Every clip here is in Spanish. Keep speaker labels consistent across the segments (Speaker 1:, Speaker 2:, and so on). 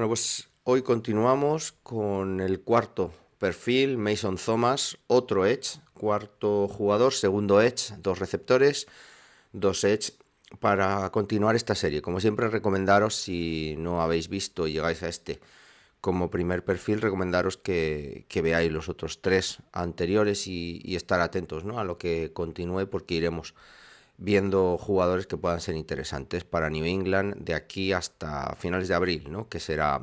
Speaker 1: Bueno, pues hoy continuamos con el cuarto perfil, Mason Thomas, otro Edge, cuarto jugador, segundo Edge, dos receptores, dos Edge, para continuar esta serie. Como siempre, recomendaros, si no habéis visto y llegáis a este como primer perfil, recomendaros que veáis los otros tres anteriores y estar atentos, ¿no?, a lo que continúe, porque iremos viendo jugadores que puedan ser interesantes para New England de aquí hasta finales de abril, ¿no?, que será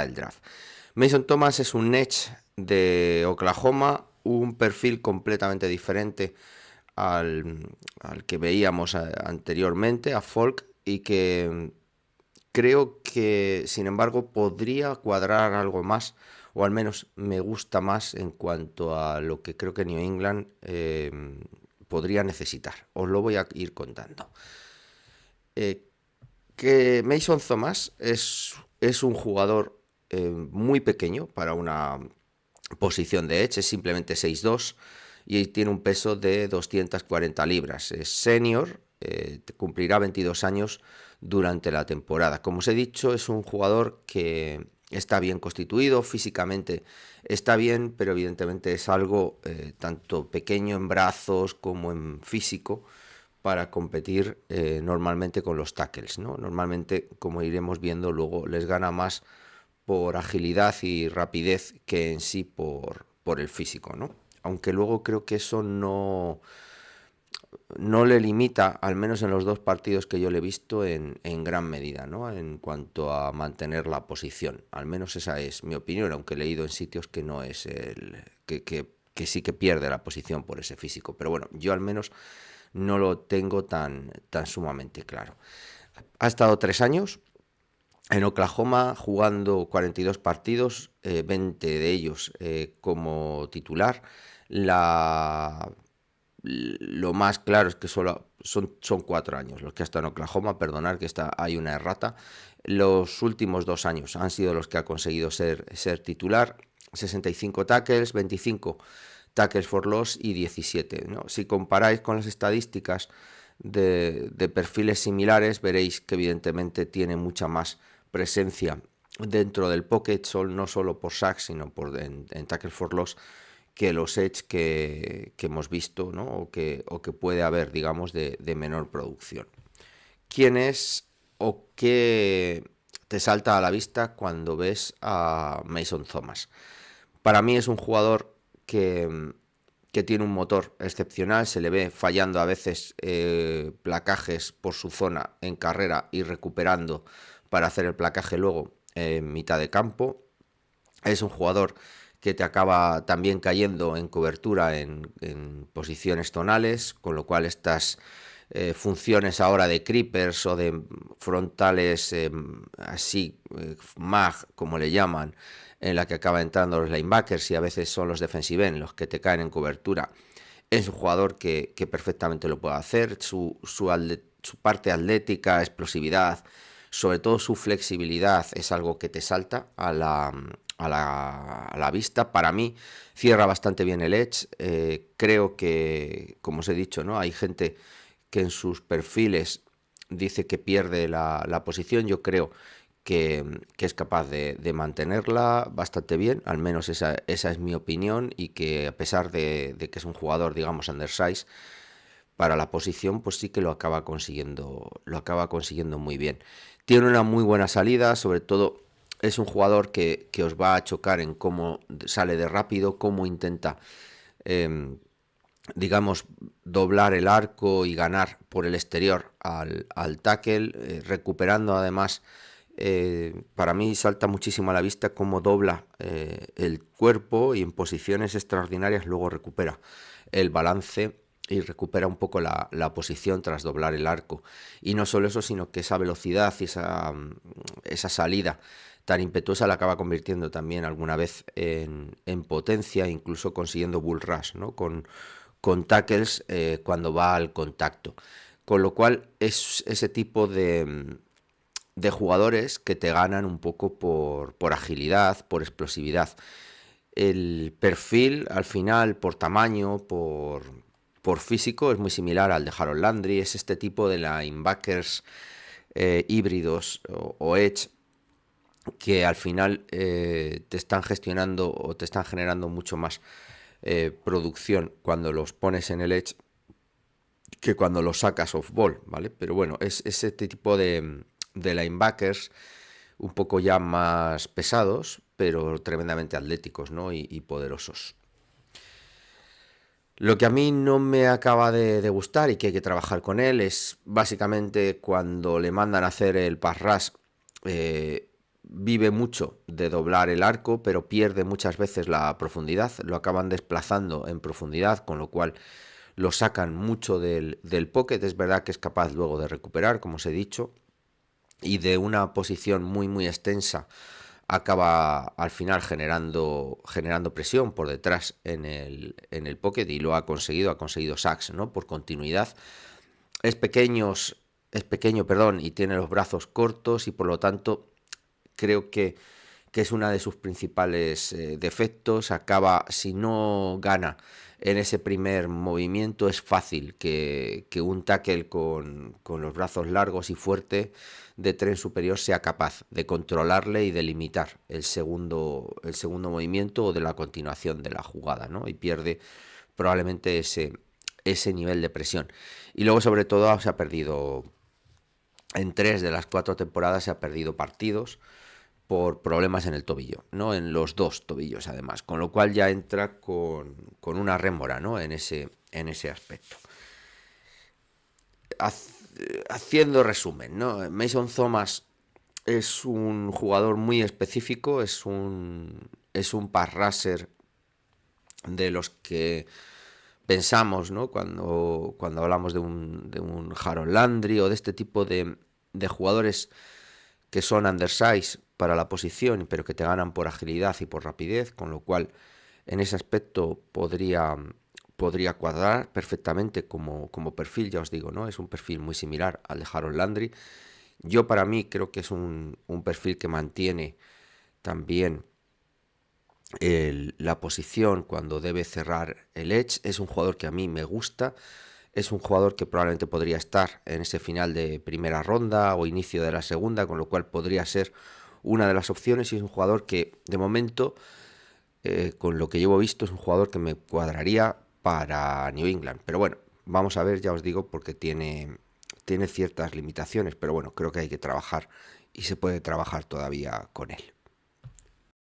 Speaker 1: el draft. Mason Thomas es un edge de Oklahoma, un perfil completamente diferente al que veíamos anteriormente, a Folk, y que creo que, sin embargo, podría cuadrar algo más, o al menos me gusta más en cuanto a lo que creo que New England podría necesitar. Os lo voy a ir contando. Eh, que Mason Thomas es un jugador muy pequeño para una posición de edge, es simplemente 6'2", y tiene un peso de 240 libras. Es senior, cumplirá 22 años durante la temporada. Como os he dicho, es un jugador que está bien constituido, físicamente está bien, pero evidentemente es algo tanto pequeño en brazos como en físico para competir normalmente con los tackles, ¿no? Normalmente, como iremos viendo luego, les gana más por agilidad y rapidez que en sí por el físico, ¿no? Aunque luego creo que eso no le limita, al menos en los dos partidos que yo le he visto, en gran medida, ¿no?, en cuanto a mantener la posición. Al menos esa es mi opinión, aunque he leído en sitios que no es que sí que pierde la posición por ese físico. Pero bueno, yo al menos no lo tengo tan sumamente claro. Ha estado 3 años en Oklahoma jugando 42 partidos, 20 de ellos como titular. Lo más claro es que solo son 4 años los que ha estado en Oklahoma. Perdonar que hay una errata. Los últimos 2 años han sido los que ha conseguido ser titular. 65 tackles, 25 tackles for loss y 17, ¿no? Si comparáis con las estadísticas de perfiles similares, veréis que evidentemente tiene mucha más presencia dentro del pocket, no solo por sacks, sino en tackle for loss, que los edge que hemos visto, ¿no?, o que puede haber, digamos, de menor producción. ¿Quién es o qué te salta a la vista cuando ves a Mason Thomas? Para mí es un jugador que tiene un motor excepcional. Se le ve fallando a veces placajes por su zona en carrera y recuperando para hacer el placaje luego en mitad de campo. Es un jugador que te acaba también cayendo en cobertura en posiciones tonales, con lo cual estas funciones ahora de creepers o de frontales mag, como le llaman, en la que acaba entrando los linebackers y a veces son los defensive end los que te caen en cobertura. Es un jugador que perfectamente lo puede hacer. Su parte atlética, explosividad, sobre todo su flexibilidad, es algo que te salta a la vista. Para mí cierra bastante bien el edge. Creo que, como os he dicho, ¿no?, hay gente que en sus perfiles dice que pierde la posición. Yo creo que es capaz de mantenerla bastante bien, al menos esa es mi opinión, y que a pesar de que es un jugador, digamos, undersize para la posición, pues sí que lo acaba consiguiendo muy bien. Tiene una muy buena salida, sobre todo es un jugador que os va a chocar en cómo sale de rápido, cómo intenta digamos, doblar el arco y ganar por el exterior al tackle, recuperando además. Para mí salta muchísimo a la vista cómo dobla el cuerpo y en posiciones extraordinarias luego recupera el balance y recupera un poco la posición tras doblar el arco. Y no solo eso, sino que esa velocidad y esa salida tan impetuosa la acaba convirtiendo también alguna vez en potencia, incluso consiguiendo bull rush, ¿no?, con tackles cuando va al contacto. Con lo cual es ese tipo de jugadores que te ganan un poco por agilidad, por explosividad. El perfil, al final, por tamaño, por físico, es muy similar al de Harold Landry. Es este tipo de linebackers híbridos o edge que al final te están gestionando o te están generando mucho más producción cuando los pones en el edge que cuando los sacas off ball, ¿vale? Pero bueno, es este tipo de linebackers un poco ya más pesados, pero tremendamente atléticos, ¿no? Y poderosos. Lo que a mí no me acaba de gustar y que hay que trabajar con él es básicamente cuando le mandan a hacer el pass rush, vive mucho de doblar el arco, pero pierde muchas veces la profundidad, lo acaban desplazando en profundidad, con lo cual lo sacan mucho del pocket. Es verdad que es capaz luego de recuperar, como os he dicho, y de una posición muy extensa acaba al final generando presión por detrás en el pocket, y lo ha conseguido sacks, ¿no? Por continuidad. Es pequeño, perdón, y tiene los brazos cortos, y por lo tanto creo que es una de sus principales defectos. Acaba, si no gana en ese primer movimiento, es fácil que un tackle con los brazos largos y fuerte de tren superior sea capaz de controlarle y de limitar el segundo movimiento o de la continuación de la jugada, ¿no? Y pierde probablemente ese nivel de presión. Y luego, sobre todo, se ha perdido en 3 de las 4 temporadas, se ha perdido partidos por problemas en el tobillo, ¿no? En los dos tobillos, además, con lo cual ya entra con una rémora, ¿no? En ese aspecto. Haciendo resumen, ¿no? Mason Thomas es un jugador muy específico, es un pass rusher de los que pensamos, ¿no? Cuando hablamos de un Harold Landry o de este tipo de jugadores que son undersize para la posición, pero que te ganan por agilidad y por rapidez, con lo cual en ese aspecto podría cuadrar perfectamente como perfil. Ya os digo, ¿no? Es un perfil muy similar al de Harold Landry. Yo, para mí, creo que es un perfil que mantiene también la posición cuando debe cerrar el edge. Es un jugador que a mí me gusta. Es un jugador que probablemente podría estar en ese final de primera ronda o inicio de la segunda, con lo cual podría ser una de las opciones. Y es un jugador que, de momento, con lo que llevo visto, es un jugador que me cuadraría para New England. Pero bueno, vamos a ver, ya os digo, porque tiene ciertas limitaciones. Pero bueno, creo que hay que trabajar y se puede trabajar todavía con él.